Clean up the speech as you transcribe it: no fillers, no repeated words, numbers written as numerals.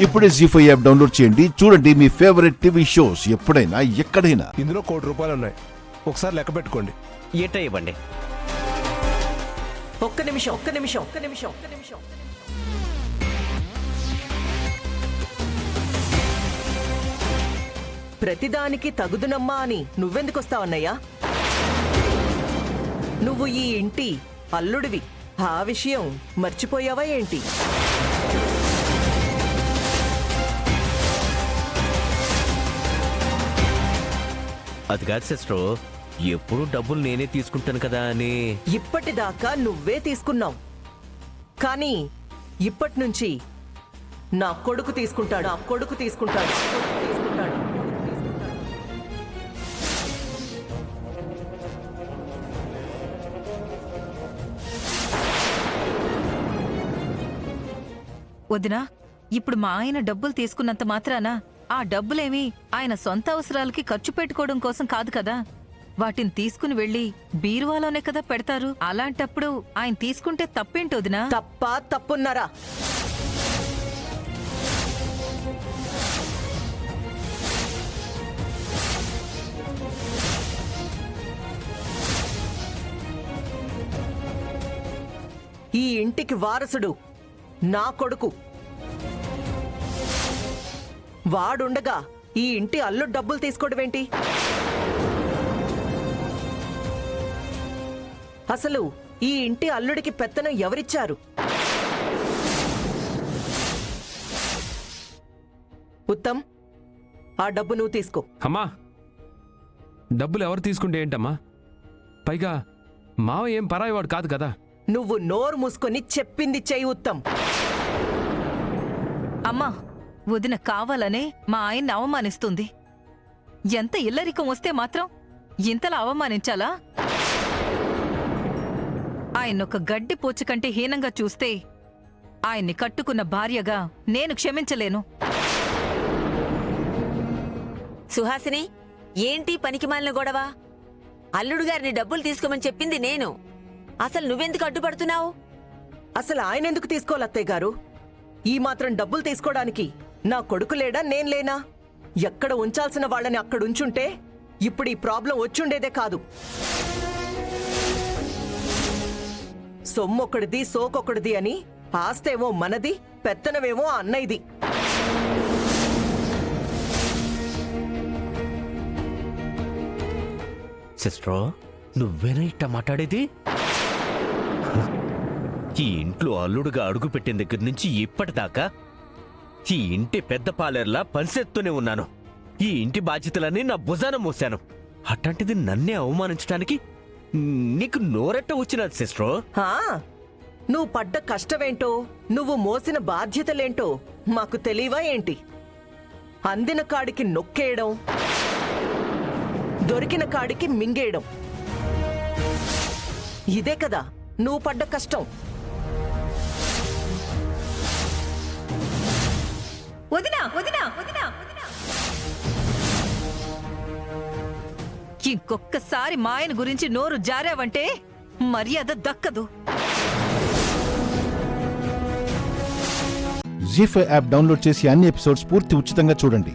ఇప్పుడే జీ5 app download చేయండి. చూడండి మీ ఫేవరెట్ టీవీ షోస్ ఎప్పుడైనా ఎక్కడైనా. ఇందులో ₹1 కోటి ఉన్నాయి. ఒకసారి లెక్క పెట్టుకోండి. ఏటా ఇవ్వండి. ఒక్క నిమిషం. ప్రతిదానికి తగుదునమ్మా అని నువ్వెందుకొస్తావన్నయ్యా? నువ్వు ఈ ఇంటి అల్లుడివి. ఆ విషయం మర్చిపోయావా ఏంటి? అది కాదు సిస్టర్, ఎప్పుడు డబ్బులు నేనే తీసుకుంటాను కదా అని. ఇప్పటిదాకా నువ్వే తీసుకున్నావు, కానీ ఇప్పటి నుంచి నా కొడుకు తీసుకుంటాడు. వదినా, ఇప్పుడు మా ఆయన డబ్బులు తీసుకున్నంత మాత్రాన ఆ డబ్బులేమి ఆయన సొంత అవసరాలకి ఖర్చు పెట్టుకోవడం కోసం కాదు కదా. వాటిని తీసుకుని వెళ్లి బీరువాలోనే కదా పెడతారు. అలాంటప్పుడు ఆయన తీసుకుంటే తప్పేంటి వదినా? తప్పున్నారా? ఈ ఇంటికి వారసుడు నా కొడుకు. వాడుండగా ఈ ఇంటి అల్లుడు డబ్బులు తీసుకోవడమేంటి? అసలు ఈ ఇంటి అల్లుడికి పెత్తనం ఎవరిచ్చారు? ఉత్తమ్, ఆ డబ్బు నువ్వు తీసుకో. అమ్మా, డబ్బులు ఎవరు తీసుకుంటే ఏంటమ్మా? పైగా మావ ఏం పరాయివాడు కాదు కదా. నువ్వు నోరు మూసుకొని చెప్పింది చెయ్యి ఉత్తమ్. అమ్మా, వదిన కావాలనే మా ఆయన్ని అవమానిస్తుంది. ఎంత ఇల్లరికం వస్తే మాత్రం ఇంతలా అవమానించాలా? ఆయన్నొక గడ్డి పోచ కంటే హీనంగా చూస్తే ఆయన్ని కట్టుకున్న భార్యగా నేను క్షమించలేను. సుహాసిని, ఏంటి పనికిమాలిన గొడవ? అల్లుడు గారిని డబ్బులు తీసుకోమని చెప్పింది నేను. అసలు నువ్వెందుకు అడ్డుపడుతున్నావు? అసలు ఆయన ఎందుకు తీసుకోవాలి అత్తయ్య గారు? ఈ మాత్రం డబ్బులు తీసుకోవడానికి నా కొడుకు లేడా, నేను లేనా? ఎక్కడ ఉంచాల్సిన వాళ్ళని అక్కడ ఉంచుంటే ఇప్పుడు ఈ ప్రాబ్లం వచ్చుండేదే కాదు. సొమ్మొక్కడిది సోకొక్కడిది అని ఆస్తేమో మనది, పెత్తనమేమో అన్నయ్యది. సిస్టర్, నువ్వేనా ఇట్ట మాట్లాడేది? ఈ ఇంట్లో అల్లుడుగా అడుగు పెట్టిన దగ్గర నుంచి ఇప్పటిదాకా ఈ ఇంటి పెద్ద పాలేర్లా పనిసేస్తూనే ఉన్నాను. ఈ ఇంటి బాధ్యతలన్నీ నా భుజాన మోశాను. అట్లాంటిది నన్నే అవమానించడానికి నీకు నోరెట్ట వచ్చినది సిస్టర్? నువ్వు పడ్డ కష్టమేంటో, నువ్వు మోసిన బాధ్యతలేంటో మాకు తెలియవా ఏంటి? అందిన కాడికి నొక్కేయడం, దొరికిన కాడికి మింగేయడం, ఇదే కదా నువ్వు పడ్డ కష్టం. వదినా, ఇంకొక్కసారి మా ఆయన గురించి నోరు జారావంటే మర్యాద దక్కదు. జీ5 యాప్ డౌన్లోడ్ చేసి అన్ని ఎపిసోడ్స్ పూర్తి ఉచితంగా చూడండి.